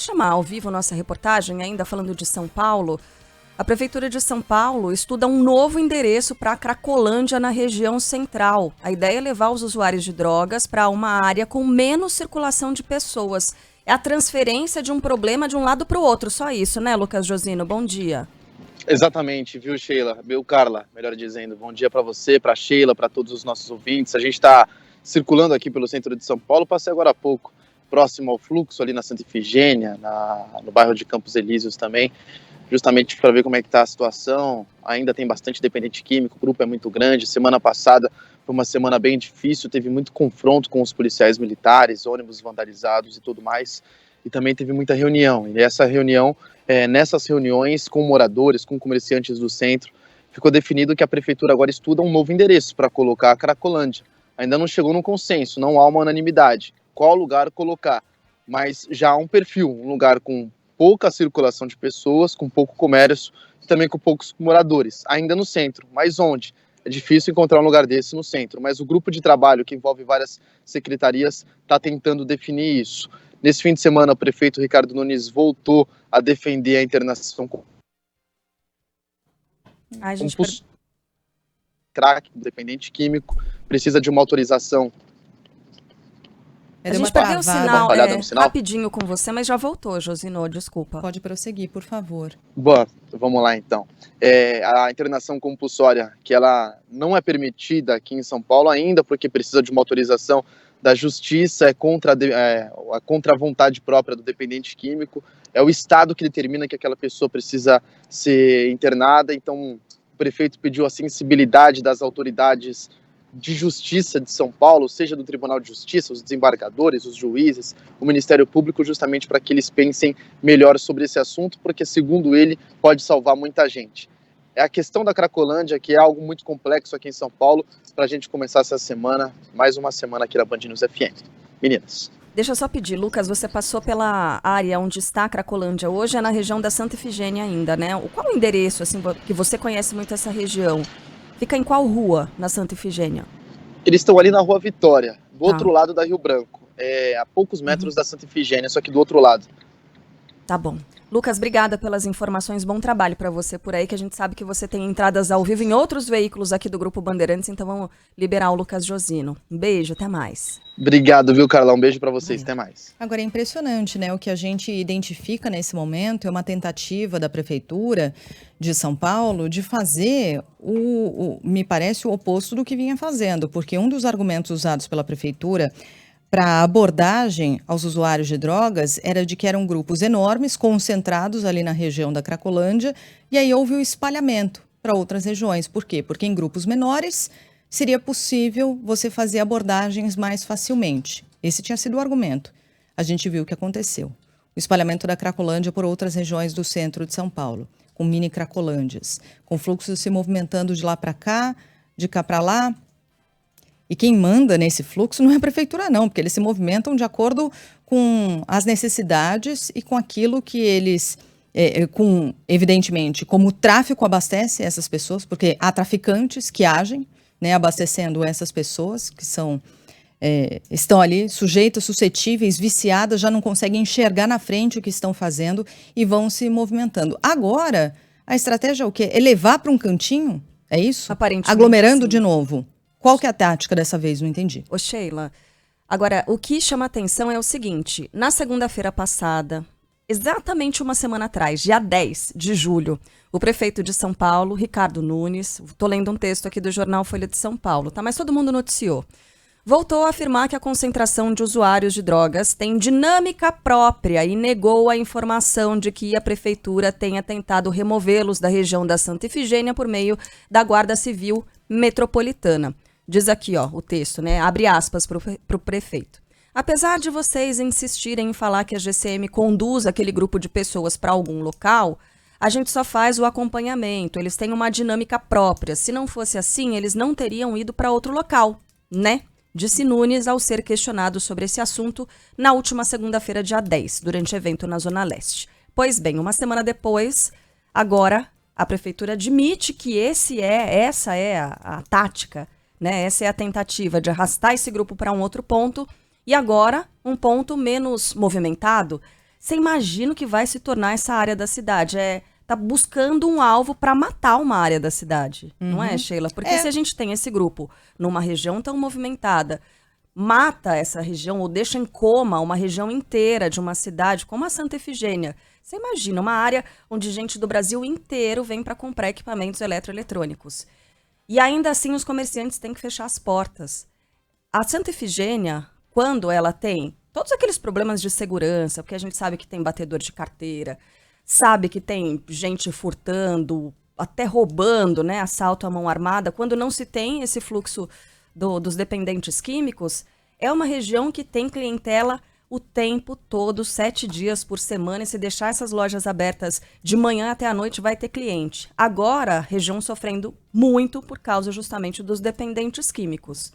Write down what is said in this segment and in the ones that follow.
chamar ao vivo nossa reportagem, ainda falando de São Paulo. A Prefeitura de São Paulo estuda um novo endereço para a Cracolândia na região central. A ideia é levar os usuários de drogas para uma área com menos circulação de pessoas. É a transferência de um problema de um lado para o outro, só isso, né, Lucas Josino? Bom dia. Exatamente, viu, Sheila? Carla, melhor dizendo. Bom dia para você, para Sheila, para todos os nossos ouvintes. A gente está circulando aqui pelo centro de São Paulo, passei agora há pouco, próximo ao fluxo, ali na Santa Ifigênia, no bairro de Campos Elíseos também, justamente para ver como é que está a situação. Ainda tem bastante dependente químico, o grupo é muito grande. Semana passada foi uma semana bem difícil, teve muito confronto com os policiais militares, ônibus vandalizados e tudo mais. E também teve muita reunião. E nessas reuniões com moradores, com comerciantes do centro, ficou definido que a prefeitura agora estuda um novo endereço para colocar a Cracolândia. Ainda não chegou num consenso, não há uma unanimidade. Qual lugar colocar? Mas já há um perfil, um lugar com pouca circulação de pessoas, com pouco comércio e também com poucos moradores. Ainda no centro, mas onde? É difícil encontrar um lugar desse no centro, mas o grupo de trabalho, que envolve várias secretarias, está tentando definir isso. Nesse fim de semana, o prefeito Ricardo Nunes voltou a defender a internação com crack, dependente químico, precisa de uma autorização. A gente perdeu o sinal, rapidinho com você, mas já voltou, Josino, desculpa. Pode prosseguir, por favor. Bom, vamos lá então. A internação compulsória, que ela não é permitida aqui em São Paulo ainda, porque precisa de uma autorização da justiça, é contra a vontade própria do dependente químico, é o Estado que determina que aquela pessoa precisa ser internada, então o prefeito pediu a sensibilidade das autoridades de justiça de São Paulo, seja do Tribunal de Justiça, os desembargadores, os juízes, o Ministério Público, justamente para que eles pensem melhor sobre esse assunto, porque, segundo ele, pode salvar muita gente. É a questão da Cracolândia, que é algo muito complexo aqui em São Paulo, para a gente começar essa semana, mais uma semana aqui na Band News FM. Meninas. Deixa eu só pedir, Lucas, você passou pela área onde está a Cracolândia hoje, é na região da Santa Ifigênia ainda, né? Qual o endereço, assim, que você conhece muito essa região? Fica em qual rua, na Santa Ifigênia? Eles estão ali na Rua Vitória, do outro lado da Rio Branco. A poucos metros da Santa Ifigênia, só que do outro lado. Tá bom. Lucas, obrigada pelas informações. Bom trabalho para você por aí, que a gente sabe que você tem entradas ao vivo em outros veículos aqui do Grupo Bandeirantes, então vamos liberar o Lucas Josino. Um beijo, até mais. Obrigado, viu, Carla? Um beijo para vocês, até mais. Agora, é impressionante, né? O que a gente identifica nesse momento é uma tentativa da Prefeitura de São Paulo de fazer, me parece, o oposto do que vinha fazendo, porque um dos argumentos usados pela Prefeitura para a abordagem aos usuários de drogas era de que eram grupos enormes, concentrados ali na região da Cracolândia, e aí houve o espalhamento para outras regiões. Por quê? Porque em grupos menores seria possível você fazer abordagens mais facilmente. Esse tinha sido o argumento. A gente viu o que aconteceu. O espalhamento da Cracolândia por outras regiões do centro de São Paulo, com mini Cracolândias, com fluxos se movimentando de lá para cá, de cá para lá. E quem manda nesse fluxo não é a prefeitura não, porque eles se movimentam de acordo com as necessidades e com aquilo que eles, evidentemente, como o tráfico abastece essas pessoas, porque há traficantes que agem, né, abastecendo essas pessoas que estão ali sujeitas, suscetíveis, viciadas, já não conseguem enxergar na frente o que estão fazendo e vão se movimentando. Agora, a estratégia é o quê? É levar para um cantinho? É isso? Aparentemente, aglomerando sim. De novo. Qual que é a tática dessa vez? Não entendi. Ô Sheila, agora, o que chama atenção é o seguinte, na segunda-feira passada, exatamente uma semana atrás, dia 10 de julho, o prefeito de São Paulo, Ricardo Nunes, estou lendo um texto aqui do jornal Folha de São Paulo, tá? Mas todo mundo noticiou, voltou a afirmar que a concentração de usuários de drogas tem dinâmica própria e negou a informação de que a prefeitura tenha tentado removê-los da região da Santa Ifigênia por meio da Guarda Civil Metropolitana. Diz aqui, ó, o texto, né? Abre aspas para o prefeito. Apesar de vocês insistirem em falar que a GCM conduz aquele grupo de pessoas para algum local, a gente só faz o acompanhamento. Eles têm uma dinâmica própria. Se não fosse assim, eles não teriam ido para outro local, né? Disse Nunes ao ser questionado sobre esse assunto na última segunda-feira, dia 10, durante evento na Zona Leste. Pois bem, uma semana depois, agora a prefeitura admite que essa é a tática, né? Essa é a tentativa de arrastar esse grupo para um outro ponto e agora um ponto menos movimentado. Você imagina o que vai se tornar essa área da cidade? Tá buscando um alvo para matar uma área da cidade, não é, Sheila? Porque se a gente tem esse grupo numa região tão movimentada, mata essa região ou deixa em coma uma região inteira de uma cidade como a Santa Efigênia. Você imagina uma área onde gente do Brasil inteiro vem para comprar equipamentos eletroeletrônicos. E ainda assim os comerciantes têm que fechar as portas. A Santa Efigênia, quando ela tem todos aqueles problemas de segurança, porque a gente sabe que tem batedor de carteira, sabe que tem gente furtando, até roubando, né, assalto à mão armada, quando não se tem esse fluxo dos dependentes químicos, é uma região que tem clientela o tempo todo, 7 dias por semana, e se deixar essas lojas abertas de manhã até a noite, vai ter cliente. Agora, a região sofrendo muito por causa justamente dos dependentes químicos.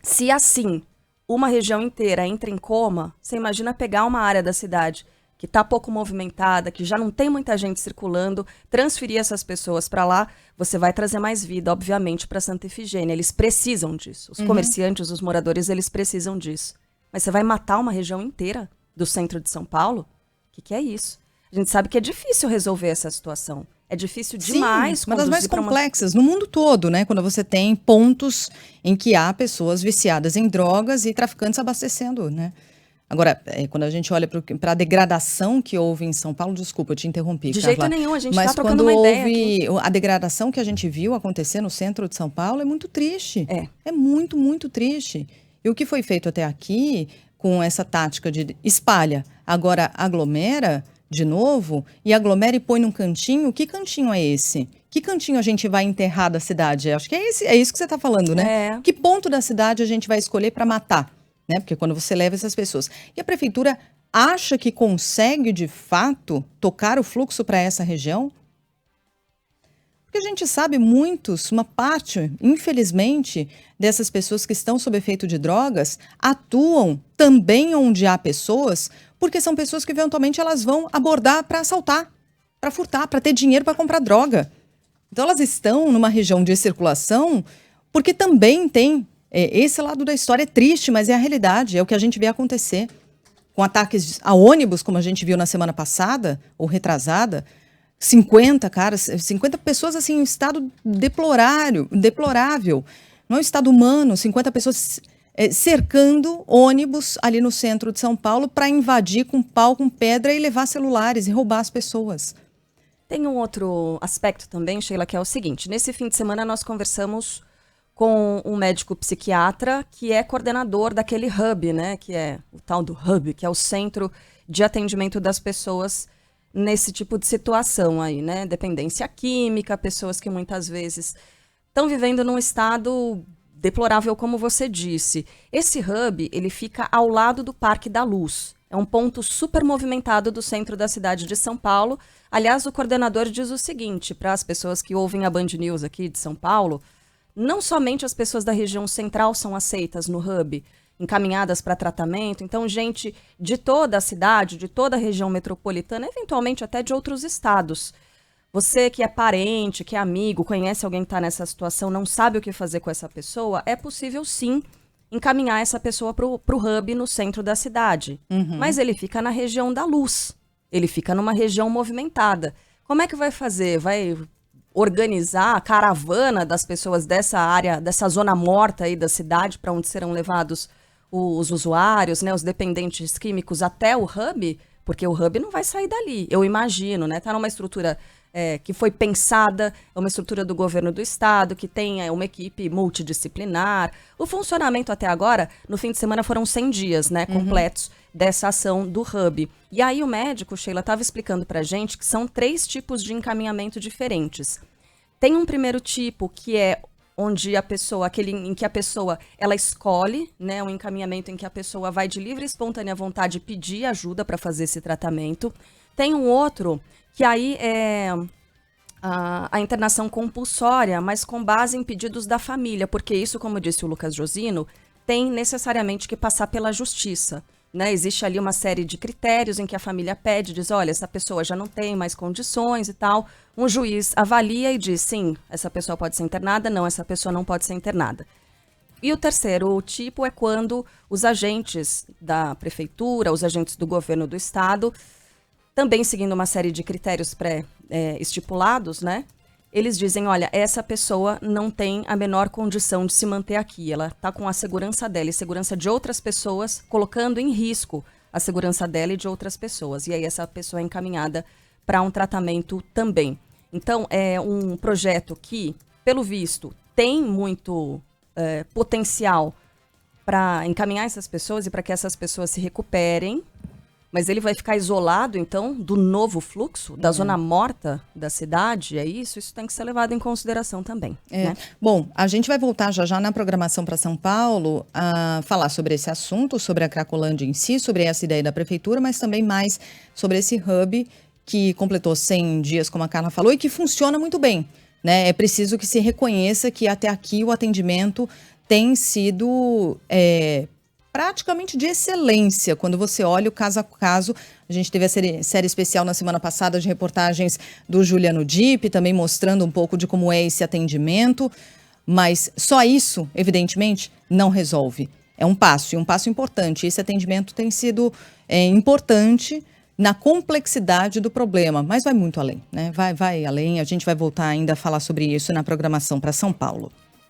Se assim, uma região inteira entra em coma, você imagina pegar uma área da cidade que está pouco movimentada, que já não tem muita gente circulando, transferir essas pessoas para lá, você vai trazer mais vida, obviamente, para Santa Efigênia. Eles precisam disso. Os comerciantes, os moradores, eles precisam disso. Mas você vai matar uma região inteira do centro de São Paulo? O que é isso? A gente sabe que é difícil resolver essa situação. É difícil demais. Sim, uma das mais complexas no mundo todo, né? Quando você tem pontos em que há pessoas viciadas em drogas e traficantes abastecendo, né? Agora, quando a gente olha para a degradação que houve em São Paulo, desculpa, eu te interrompi, De Carla, jeito nenhum, a gente mas está trocando uma ideia aqui. a degradação que a gente viu acontecer no centro de São Paulo é muito triste. É muito, muito triste. E o que foi feito até aqui, com essa tática de espalha, agora aglomera de novo, e aglomera e põe num cantinho, que cantinho é esse? Que cantinho a gente vai enterrar da cidade? Acho que é isso que você está falando, né? Que ponto da cidade a gente vai escolher para matar? Né? Porque quando você leva essas pessoas. E a prefeitura acha que consegue, de fato, tocar o fluxo para essa região? Porque a gente sabe uma parte, infelizmente, dessas pessoas que estão sob efeito de drogas atuam também onde há pessoas, porque são pessoas que eventualmente elas vão abordar para assaltar, para furtar, para ter dinheiro para comprar droga. Então elas estão numa região de circulação porque também tem esse lado da história. É triste, mas é a realidade, é o que a gente vê acontecer. Com ataques a ônibus, como a gente viu na semana passada, ou retrasada, 50 pessoas assim, em estado deplorável. Não é um estado humano, 50 pessoas cercando ônibus ali no centro de São Paulo para invadir com pau, com pedra e levar celulares e roubar as pessoas. Tem um outro aspecto também, Sheila, que é o seguinte. Nesse fim de semana nós conversamos com um médico psiquiatra que é coordenador daquele hub, né? Que é o tal do hub, que é o centro de atendimento das pessoas nesse tipo de situação aí, né? Dependência química, pessoas que muitas vezes estão vivendo num estado deplorável, como você disse. Esse hub, ele fica ao lado do Parque da Luz. É um ponto super movimentado do centro da cidade de São Paulo. Aliás, o coordenador diz o seguinte, para as pessoas que ouvem a Band News aqui de São Paulo, não somente as pessoas da região central são aceitas no hub, encaminhadas para tratamento, então gente de toda a cidade, de toda a região metropolitana, eventualmente até de outros estados. Você que é parente, que é amigo, conhece alguém que está nessa situação, não sabe o que fazer com essa pessoa, é possível sim encaminhar essa pessoa para o hub no centro da cidade. Mas ele fica na região da Luz, ele fica numa região movimentada. Como é que vai fazer? Vai organizar a caravana das pessoas dessa área, dessa zona morta aí da cidade, para onde serão levados os usuários, né, os dependentes químicos até o hub? Porque o hub não vai sair dali, eu imagino, né? Tá numa estrutura que foi pensada, é uma estrutura do governo do estado, que tem uma equipe multidisciplinar. O funcionamento até agora, no fim de semana, foram 100 dias, né, completos dessa ação do hub. E aí o médico, Sheila, estava explicando pra gente que são 3 tipos de encaminhamento diferentes. Tem um primeiro tipo que é onde a pessoa, aquele em que a pessoa, ela escolhe, né, um encaminhamento em que a pessoa vai de livre e espontânea vontade pedir ajuda para fazer esse tratamento. Tem um outro que aí é a internação compulsória, mas com base em pedidos da família, porque isso, como disse o Lucas Josino, tem necessariamente que passar pela justiça. Né? Existe ali uma série de critérios em que a família pede, diz, olha, essa pessoa já não tem mais condições e tal. Um juiz avalia e diz, sim, essa pessoa pode ser internada, não, essa pessoa não pode ser internada. E o terceiro tipo é quando os agentes da prefeitura, os agentes do governo do estado, também seguindo uma série de critérios pré-estipulados, né? Eles dizem, olha, essa pessoa não tem a menor condição de se manter aqui. Ela está com a segurança dela e segurança de outras pessoas, colocando em risco a segurança dela e de outras pessoas. E aí essa pessoa é encaminhada para um tratamento também. Então, é um projeto que, pelo visto, tem muito potencial para encaminhar essas pessoas e para que essas pessoas se recuperem, mas ele vai ficar isolado, então, do novo fluxo, da zona morta da cidade, é isso? Isso tem que ser levado em consideração também. Né? Bom, a gente vai voltar já na programação para São Paulo a falar sobre esse assunto, sobre a Cracolândia em si, sobre essa ideia da prefeitura, mas também mais sobre esse hub que completou 100 dias, como a Carla falou, e que funciona muito bem. Né? É preciso que se reconheça que até aqui o atendimento tem sido praticamente de excelência. Quando você olha o caso a caso, a gente teve a série especial na semana passada de reportagens do Juliano Dipp, também mostrando um pouco de como é esse atendimento, mas só isso, evidentemente, não resolve. É um passo, e um passo importante. Esse atendimento tem sido importante na complexidade do problema, mas vai muito além, né? Vai além, a gente vai voltar ainda a falar sobre isso na programação para São Paulo.